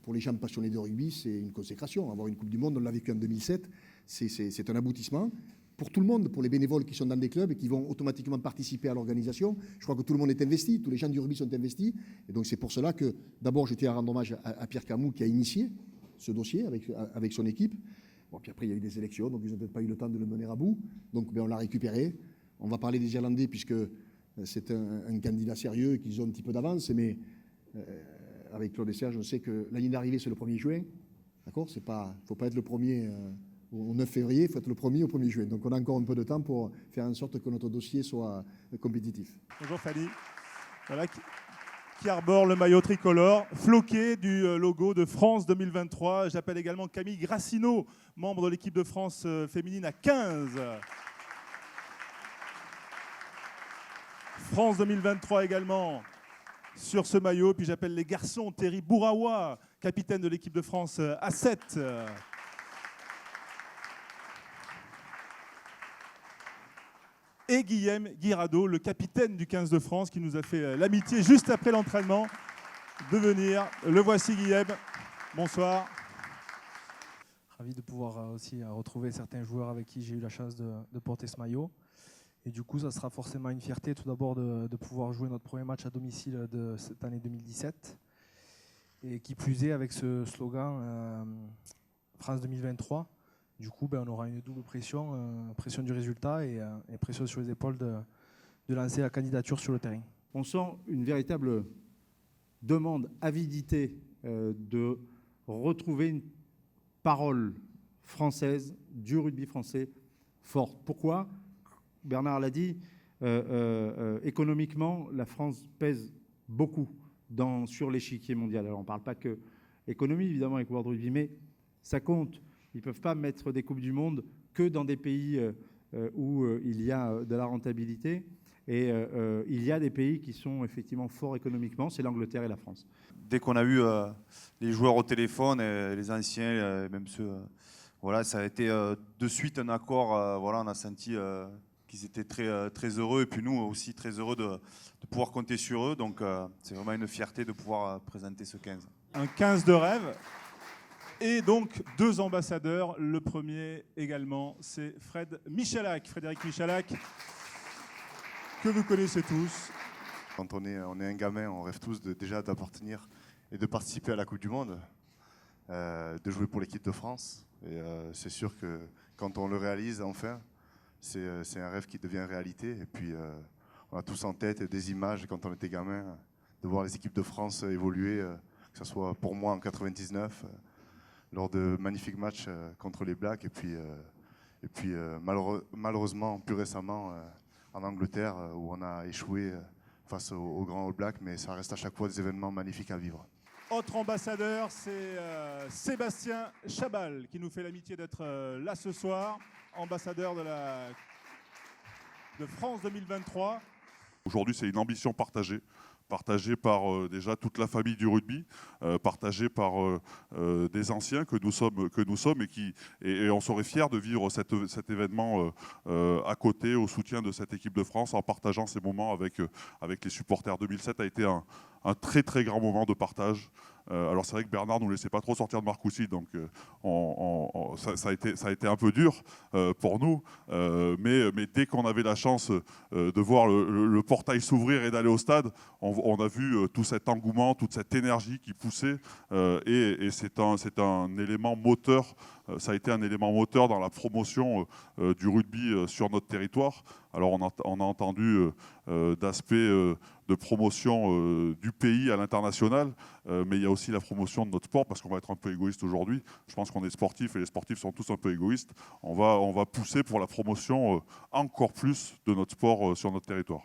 pour les gens passionnés de rugby, c'est une consécration. Avoir une Coupe du Monde, on l'a vécu en 2007, c'est un aboutissement. Pour tout le monde, pour les bénévoles qui sont dans des clubs et qui vont automatiquement participer à l'organisation, je crois que tout le monde est investi, tous les gens du rugby sont investis. Et donc c'est pour cela que d'abord je tiens à rendre hommage à Pierre Camou qui a initié ce dossier avec son équipe. Bon, puis après il y a eu des élections, donc ils n'ont peut-être pas eu le temps de le mener à bout. Donc on l'a récupéré. On va parler des Irlandais puisque c'est un candidat sérieux et qu'ils ont un petit peu d'avance. Mais avec Claude et Serge, on sait que la ligne d'arrivée c'est le 1er juin. D'accord ? Il ne faut pas être le premier au 9 février, il faut être le premier au 1er juin. Donc on a encore un peu de temps pour faire en sorte que notre dossier soit compétitif. Bonjour Fanny, voilà, qui arbore le maillot tricolore, floqué du logo de France 2023. J'appelle également Camille Gracineau, membre de l'équipe de France féminine à 15. France 2023 également sur ce maillot. Puis j'appelle les garçons, Thierry Bourawa, capitaine de l'équipe de France à 7. Et Guillaume Guirado, le capitaine du 15 de France, qui nous a fait l'amitié juste après l'entraînement de venir. Le voici Guillaume, bonsoir. Ravi de pouvoir aussi retrouver certains joueurs avec qui j'ai eu la chance de porter ce maillot. Et du coup, ça sera forcément une fierté tout d'abord de pouvoir jouer notre premier match à domicile de cette année 2017. Et qui plus est avec ce slogan France 2023. Du coup, on aura une double pression, pression du résultat et pression sur les épaules de lancer la candidature sur le terrain. On sent une véritable demande, avidité de retrouver une parole française, du rugby français, forte. Pourquoi ? Bernard l'a dit, économiquement, la France pèse beaucoup sur l'échiquier mondial. Alors on ne parle pas que économie, évidemment, avec World Rugby, mais ça compte. Ils ne peuvent pas mettre des Coupes du Monde que dans des pays où il y a de la rentabilité. Et il y a des pays qui sont effectivement forts économiquement, c'est l'Angleterre et la France. Dès qu'on a eu les joueurs au téléphone, les anciens, même ceux, voilà, ça a été de suite un accord. Voilà, on a senti qu'ils étaient très heureux. Et puis nous aussi très heureux de pouvoir compter sur eux. Donc c'est vraiment une fierté de pouvoir présenter ce 15. Un 15 de rêve. Et donc, 2 ambassadeurs. Le premier également, c'est Frédéric Michalak, que vous connaissez tous. Quand on est un gamin, on rêve tous déjà d'appartenir et de participer à la Coupe du Monde, de jouer pour l'équipe de France. Et c'est sûr que quand on le réalise enfin, c'est un rêve qui devient réalité. Et puis, on a tous en tête des images quand on était gamin, de voir les équipes de France évoluer, que ce soit pour moi en 99, lors de magnifiques matchs contre les Blacks, et puis malheureusement, plus récemment, en Angleterre, où on a échoué face aux grands All Blacks, mais ça reste à chaque fois des événements magnifiques à vivre. Autre ambassadeur, c'est Sébastien Chabal, qui nous fait l'amitié d'être là ce soir, ambassadeur de France 2023. Aujourd'hui, c'est une ambition partagée par déjà toute la famille du rugby, partagée par des anciens que nous sommes et on serait fiers de vivre cet événement à côté, au soutien de cette équipe de France, en partageant ces moments avec les supporters. 2007 a été un très très grand moment de partage. Alors c'est vrai que Bernard ne nous laissait pas trop sortir de Marcoussis, donc ça a été un peu dur pour nous, mais dès qu'on avait la chance de voir le portail s'ouvrir et d'aller au stade, on a vu tout cet engouement, toute cette énergie qui poussait, et c'est un élément moteur. Ça a été un élément moteur dans la promotion du rugby sur notre territoire. Alors on a entendu d'aspects de promotion du pays à l'international, mais il y a aussi la promotion de notre sport, parce qu'on va être un peu égoïste aujourd'hui. Je pense qu'on est sportifs et les sportifs sont tous un peu égoïstes. On va pousser pour la promotion encore plus de notre sport sur notre territoire.